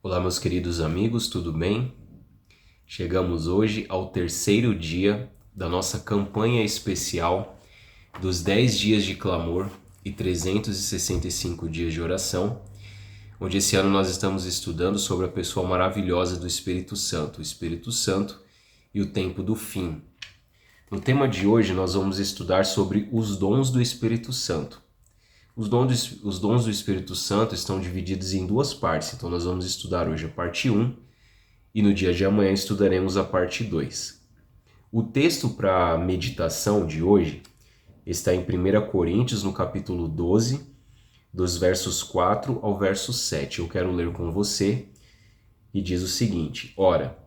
Olá, meus queridos amigos, tudo bem? Chegamos hoje ao terceiro dia da nossa campanha especial dos 10 dias de clamor e 365 dias de oração, onde esse ano nós estamos estudando sobre a pessoa maravilhosa do Espírito Santo, o Espírito Santo e o tempo do fim. No tema de hoje nós vamos estudar sobre os dons do Espírito Santo. Os dons do Espírito Santo estão divididos em duas partes, então nós vamos estudar hoje a parte 1 e no dia de amanhã estudaremos a parte 2. O texto para a meditação de hoje está em 1 Coríntios, no capítulo 12, dos versos 4 ao verso 7. Eu quero ler com você e diz o seguinte: Ora,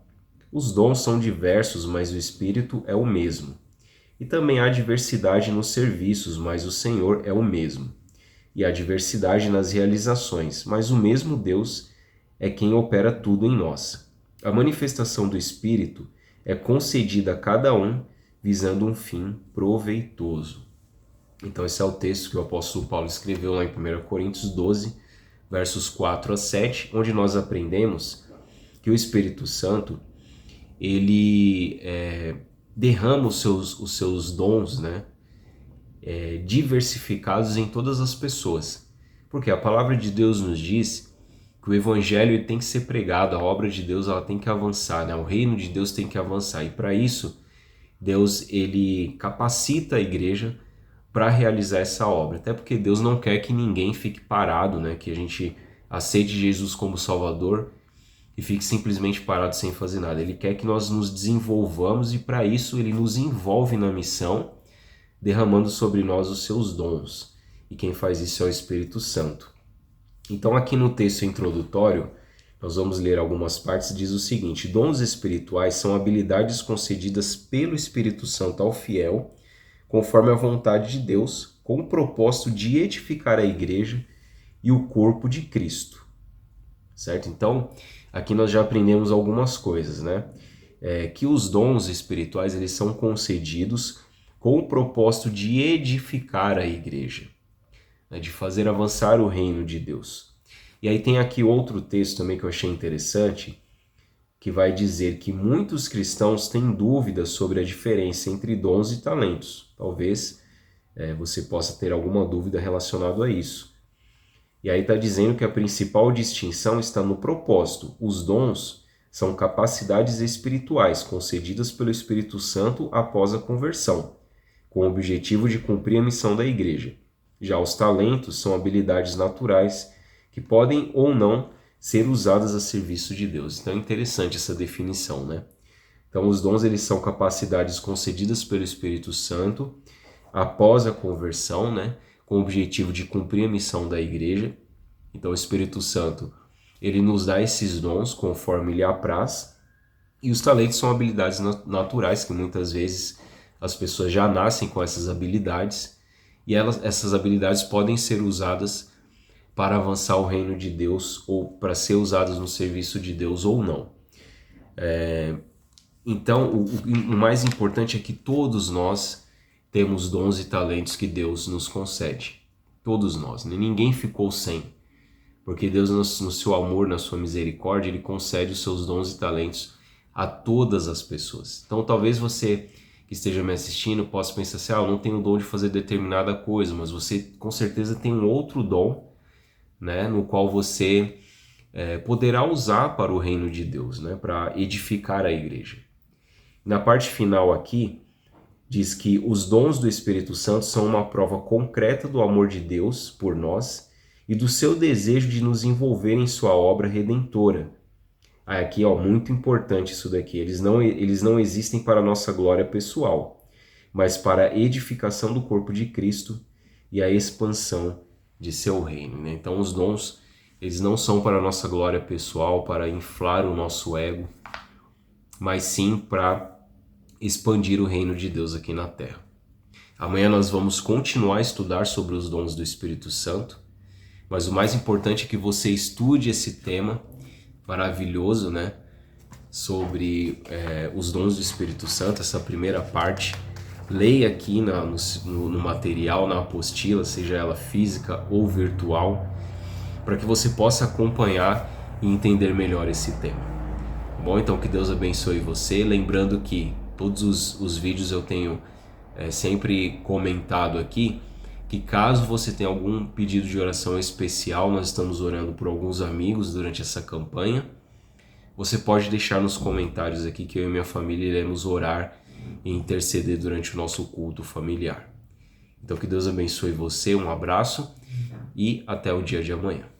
os dons são diversos, mas o Espírito é o mesmo. E também há diversidade nos serviços, mas o Senhor é o mesmo. E há diversidade nas realizações, mas o mesmo Deus é quem opera tudo em nós. A manifestação do Espírito é concedida a cada um, visando um fim proveitoso. Então esse é o texto que o apóstolo Paulo escreveu lá em 1 Coríntios 12, versos 4 a 7, onde nós aprendemos que o Espírito Santo, ele derrama os seus dons, né? Diversificados em todas as pessoas, porque a palavra de Deus nos diz que o evangelho ele tem que ser pregado, a obra de Deus ela tem que avançar, né? O reino de Deus tem que avançar, e para isso Deus ele capacita a igreja para realizar essa obra, até porque Deus não quer que ninguém fique parado, né? Que a gente aceite Jesus como Salvador e fique simplesmente parado sem fazer nada. Ele quer que nós nos desenvolvamos, e para isso ele nos envolve na missão, derramando sobre nós os seus dons. E quem faz isso é o Espírito Santo. Então aqui no texto introdutório, nós vamos ler algumas partes, diz o seguinte: dons espirituais são habilidades concedidas pelo Espírito Santo ao fiel, conforme a vontade de Deus, com o propósito de edificar a igreja e o corpo de Cristo. Certo? Então, aqui nós já aprendemos algumas coisas, né? Que os dons espirituais, eles são concedidos com o propósito de edificar a igreja, né, de fazer avançar o reino de Deus. E aí tem aqui outro texto também que eu achei interessante, que vai dizer que muitos cristãos têm dúvidas sobre a diferença entre dons e talentos. Talvez você possa ter alguma dúvida relacionada a isso. E aí está dizendo que a principal distinção está no propósito. Os dons são capacidades espirituais concedidas pelo Espírito Santo após a conversão, com o objetivo de cumprir a missão da igreja. Já os talentos são habilidades naturais que podem ou não ser usadas a serviço de Deus. Então é interessante essa definição, né? Então os dons eles são capacidades concedidas pelo Espírito Santo após a conversão, né? Com o objetivo de cumprir a missão da igreja. Então o Espírito Santo ele nos dá esses dons conforme lhe apraz. E os talentos são habilidades naturais que muitas vezes as pessoas já nascem com essas habilidades, e essas habilidades podem ser usadas para avançar o reino de Deus, ou para ser usadas no serviço de Deus ou não. Então, o mais importante é que todos nós temos dons e talentos que Deus nos concede. Todos nós, né? Ninguém ficou sem. Porque Deus, no seu amor, na sua misericórdia, Ele concede os seus dons e talentos a todas as pessoas. Então, talvez você que esteja me assistindo possa pensar assim: eu não tenho o dom de fazer determinada coisa, mas você com certeza tem um outro dom, né, no qual você poderá usar para o reino de Deus, né, para edificar a igreja. Na parte final aqui, diz que os dons do Espírito Santo são uma prova concreta do amor de Deus por nós e do seu desejo de nos envolver em sua obra redentora. Aqui, muito importante isso daqui, eles não existem para a nossa glória pessoal, mas para a edificação do corpo de Cristo e a expansão de seu reino, né? Então os dons, eles não são para a nossa glória pessoal, para inflar o nosso ego, mas sim para expandir o reino de Deus aqui na Terra. Amanhã nós vamos continuar a estudar sobre os dons do Espírito Santo, mas o mais importante é que você estude esse tema maravilhoso, né, sobre os dons do Espírito Santo, essa primeira parte. Leia aqui no material, na apostila, seja ela física ou virtual, para que você possa acompanhar e entender melhor esse tema. Bom, então que Deus abençoe você. Lembrando que todos os vídeos eu tenho sempre comentado aqui, que caso você tenha algum pedido de oração especial, nós estamos orando por alguns amigos durante essa campanha, você pode deixar nos comentários aqui que eu e minha família iremos orar e interceder durante o nosso culto familiar. Então que Deus abençoe você, um abraço e até o dia de amanhã.